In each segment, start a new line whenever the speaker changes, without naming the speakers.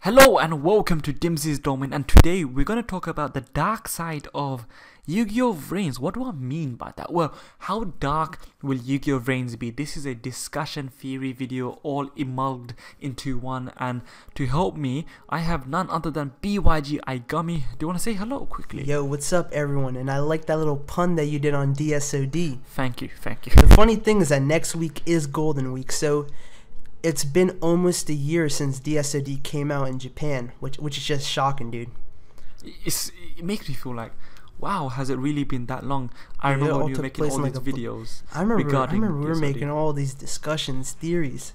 Hello and welcome to Dimsy's Domain, and today we're going to talk about the dark side of YuGiOh Vrains. What do I mean by that? Well, how dark will YuGiOh Vrains be? This is a discussion theory video all emulged into one, and to help me I have none other than YuGiOh. Do you want to say hello quickly?
Yo, what's up everyone? And I like that little pun that you did on DSOD.
Thank you.
The funny thing is that next week is Golden Week, so it's been almost a year since DSOD came out in Japan, which is just shocking, dude.
It makes me feel like, wow, has it really been that long? I remember when you were making all these videos.
I remember we were making all these discussions, theories.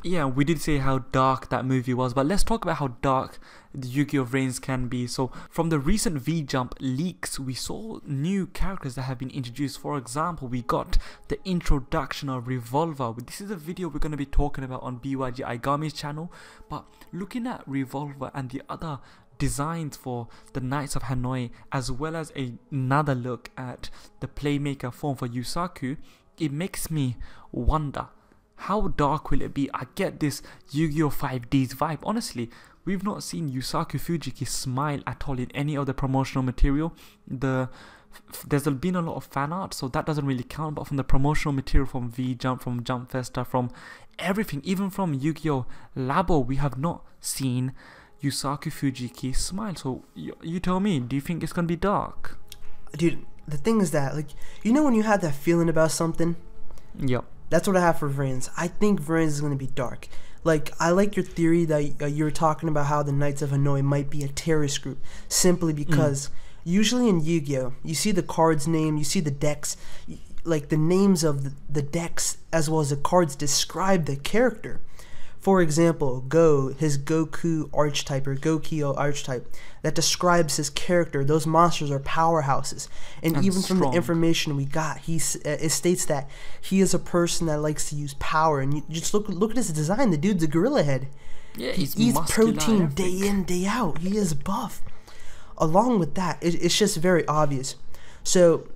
Yeah, we did say how dark that movie was, but let's talk about how dark the YuGiOh Vrains can be. So, from the recent V-Jump leaks, we saw new characters that have been introduced. For example, we got the introduction of Revolver. This is a video we're going to be talking about on YuGiOh's channel, but looking at Revolver and the other designs for the Knights of Hanoi, as well as another look at the Playmaker form for Yusaku, it makes me wonder, how dark will it be? I get this YuGiOh 5D's vibe. Honestly, we've not seen Yusaku Fujiki smile at all in any of the promotional material. There's been a lot of fan art, so that doesn't really count, but from the promotional material, from V-Jump, from Jump Festa, from everything, even from YuGiOh Labo, we have not seen Yusaku Fujiki smile. So you tell me, do you think it's gonna be dark?
Dude, the thing is that, like, you know when you have that feeling about something?
Yep.
That's what I have for Vrains. I think Vrains is going to be dark. Like, I like your theory that you were talking about how the Knights of Hanoi might be a terrorist group, simply because usually in Yu-Gi-Oh, you see the cards name, you see the decks, like the names of the decks as well as the cards describe the character. For example, his Goku archetype or YuGiOh archetype, that describes his character. Those monsters are powerhouses. And even from the information we got, it states that he is a person that likes to use power. And you just look at his design. The dude's a gorilla head.
Yeah,
he eats protein day in, day out. He is buff. Along with that, it's just very obvious. So,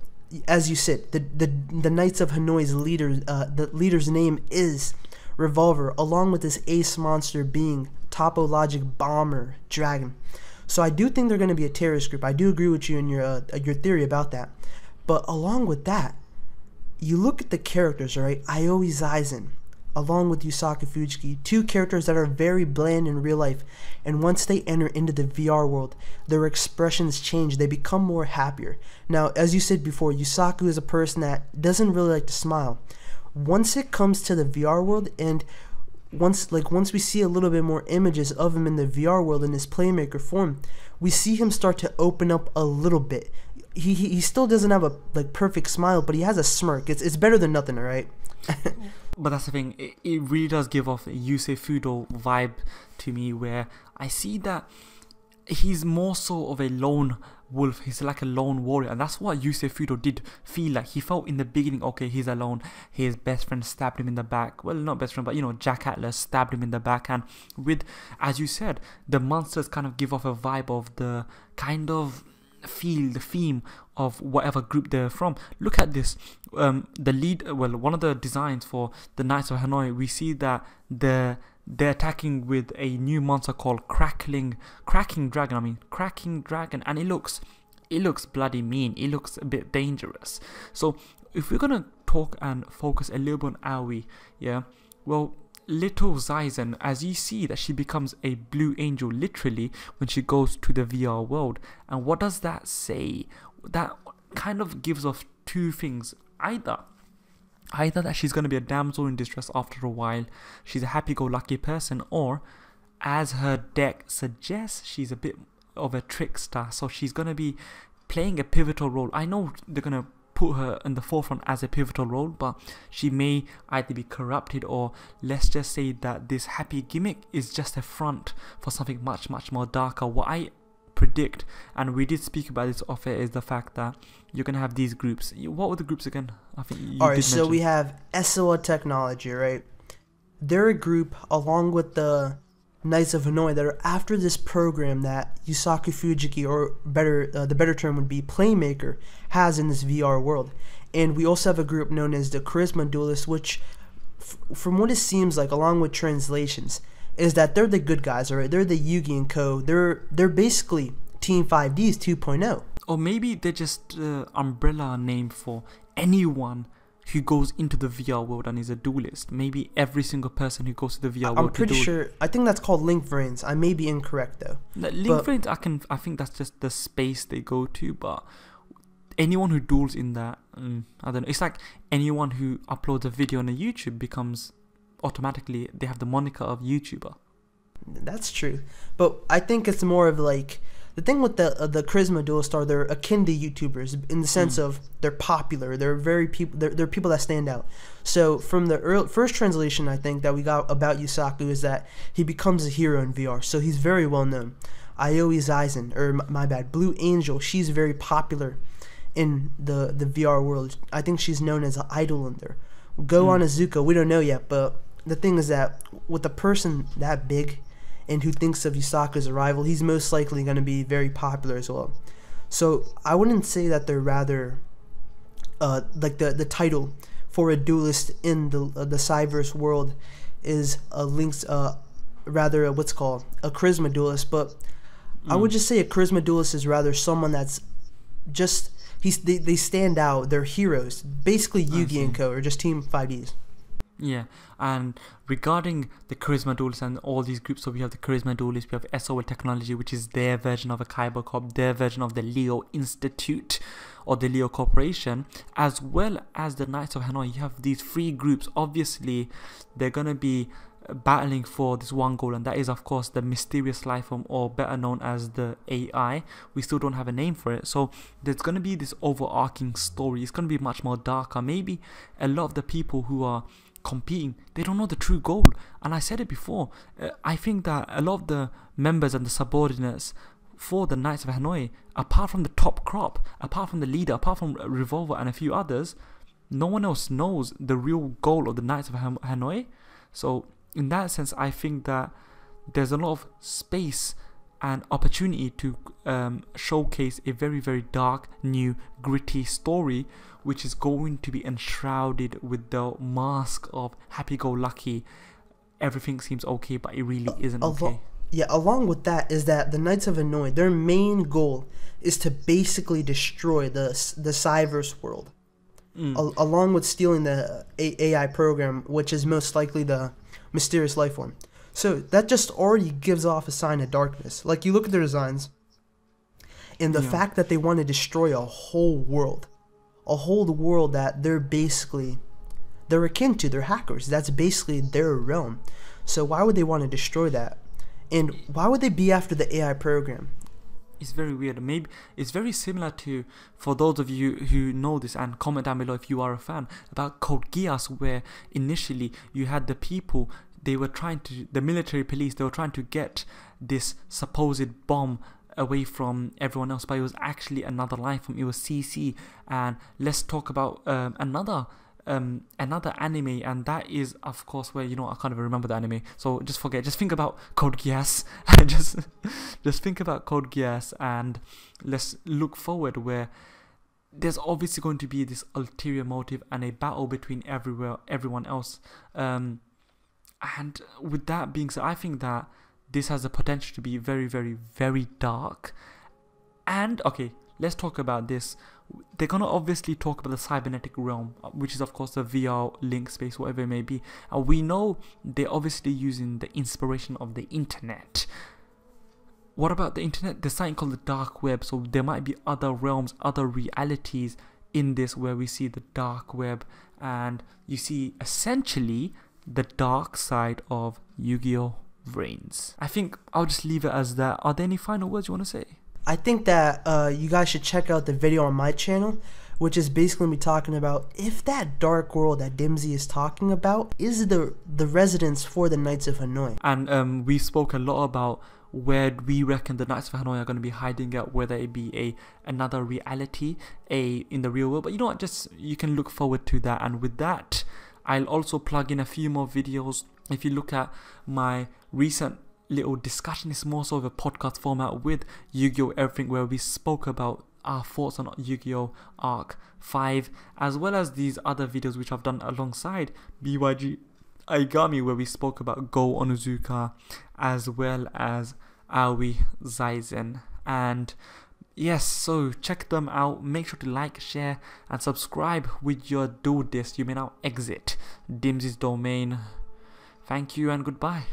as you said, the Knights of Hanoi's the leader's name is Revolver, along with this ace monster being Topologic Bomber Dragon. So I do think they're going to be a terrorist group. I do agree with you in your theory about that. But along with that, you look at the characters, right? Aoi Aizen, along with Yusaku Fujiki, two characters that are very bland in real life, and once they enter into the VR world, their expressions change. They become more happier. Now, as you said before, Yusaku is a person that doesn't really like to smile. Once it comes to the VR world, and once we see a little bit more images of him in the VR world in his Playmaker form, we see him start to open up a little bit. He still doesn't have a perfect smile, but he has a smirk. It's better than nothing, alright?
But that's the thing, it really does give off a Yusei Fudo vibe to me, where I see that he's more so of a lone wolf. He's like a lone warrior, and that's what Yusei Fudo did feel like. He felt in the beginning, okay, he's alone. His best friend stabbed him in the back. Well, not best friend, but you know, Jack Atlas stabbed him in the back. And with, as you said, the monsters kind of give off a vibe of the kind of the theme of whatever group they're from. Look at this. One of the designs for the Knights of Hanoi, we see that they're attacking with a new monster called Cracking Dragon, and it looks bloody mean. It looks a bit dangerous. So if we're gonna talk and focus a little bit on Aoi, yeah, well, little Aizen, as you see that she becomes a blue angel literally when she goes to the VR world. And what does that say? That kind of gives off two things. Either that she's going to be a damsel in distress after a while, she's a happy-go-lucky person, or as her deck suggests, she's a bit of a trickster, so she's going to be playing a pivotal role. I know they're going to put her in the forefront as a pivotal role, but she may either be corrupted, or let's just say that this happy gimmick is just a front for something much more darker. What I predict, and we did speak about this off air, is the fact that you're gonna have these groups. What were the groups again? I think you
Alright, so we have SOA Technology, right? They're a group along with the Knights of Hanoi that are after this program that Yusaku Fujiki, or the better term would be Playmaker, has in this VR world. And we also have a group known as the Charisma Duelists, which from what it seems like, along with translations, is that they're the good guys, alright? They're the Yugi and Co. They're basically Team 5D's 2.0.
Or maybe they're just umbrella name for anyone who goes into the VR world and is a duelist. Maybe every single person who goes to the VR world.
I'm pretty sure. I think that's called Link Vrains. I may be incorrect though.
Link Vrains, I think that's just the space they go to. But anyone who duels in that, I don't know. It's like anyone who uploads a video on a YouTube becomes automatically, they have the moniker of YouTuber.
That's true, but I think it's more of like the thing with the Charisma Duelist are they're akin to YouTubers in the sense of they're popular. They're they're people that stand out. So from the first translation I think that we got about Yusaku is that he becomes a hero in VR. So he's very well known. Aoi Aizen, or my bad, Blue Angel. She's very popular in the VR world. I think she's known as an idol in there. Go on Azuka, we don't know yet, but the thing is that with a person that big and who thinks of Yusaku as a rival, he's most likely going to be very popular as well. So I wouldn't say that they're rather like the title for a duelist in the Cyverse world is a Link's rather what's called a Charisma Duelist, but I would just say a Charisma Duelist is rather someone that's just they stand out. They're heroes, basically Yugi and Co. or just Team 5Ds.
Yeah, and regarding the Charisma Duelists and all these groups, so we have the Charisma Duelists, we have SOL Technology, which is their version of a Kaiba Corp, their version of the Leo Institute or the Leo Corporation, as well as the Knights of Hanoi. You have these three groups. Obviously, they're going to be battling for this one goal, and that is of course the mysterious life form, or better known as the AI. We still don't have a name for it, so there's going to be this overarching story. It's going to be much more darker. Maybe a lot of the people who are competing, they don't know the true goal, and I said it before, I think that a lot of the members and the subordinates for the Knights of Hanoi, apart from the top crop, apart from the leader, apart from Revolver and a few others, no one else knows the real goal of the Knights of Hanoi. So in that sense, I think that there's a lot of space and opportunity to showcase a very, very dark, new, gritty story, which is going to be enshrouded with the mask of happy-go-lucky, everything seems okay, but it really isn't okay.
Yeah, along with that is that the Knights of Hanoi, their main goal is to basically destroy the Cyverse world, along with stealing the AI program, which is most likely the mysterious life form. So that just already gives off a sign of darkness. Like, you look at their designs, and the fact that they want to destroy a whole world that they're akin to, they're hackers. That's basically their realm. So why would they want to destroy that? And why would they be after the AI program?
It's very weird. Maybe it's very similar to, for those of you who know this, and comment down below if you are a fan, about Code Geass, where initially you had the people, they were trying to, the military police, they were trying to get this supposed bomb away from everyone else, but it was actually another life form. It was CC. And let's talk about another anime, and that is of course where, I can't even remember the anime, so just think about Code Geass and just think about Code Geass, and let's look forward where there's obviously going to be this ulterior motive and a battle between everyone else, and with that being said, I think that this has the potential to be very, very, very dark. And okay, let's talk about this. They're gonna obviously talk about the cybernetic realm, which is of course the VR link space, whatever it may be. And we know they're obviously using the inspiration of the internet. What about the internet? There's something called the dark web, so there might be other realms, other realities in this where we see the dark web, and you see essentially the dark side of YuGiOh Vrains. I think I'll just leave it as that. Are there any final words you want to say?
I think that you guys should check out the video on my channel, which is basically me talking about if that dark world that Dimsy is talking about is the residence for the Knights of Hanoi.
And we spoke a lot about where we reckon the Knights of Hanoi are going to be hiding out, whether it be another reality, in the real world. But you know what, just you can look forward to that. And with that, I'll also plug in a few more videos. If you look at my recent little discussion, it's more so of a podcast format with Yu-Gi-Oh! Everything, where we spoke about our thoughts on Yu-Gi-Oh! Arc 5, as well as these other videos which I've done alongside BYG Aigami, where we spoke about Go Onuzuka as well as Aoi Zaizen. And yes, so check them out. Make sure to like, share, and subscribe with your do this. You may now exit Dimsy's domain. Thank you and goodbye.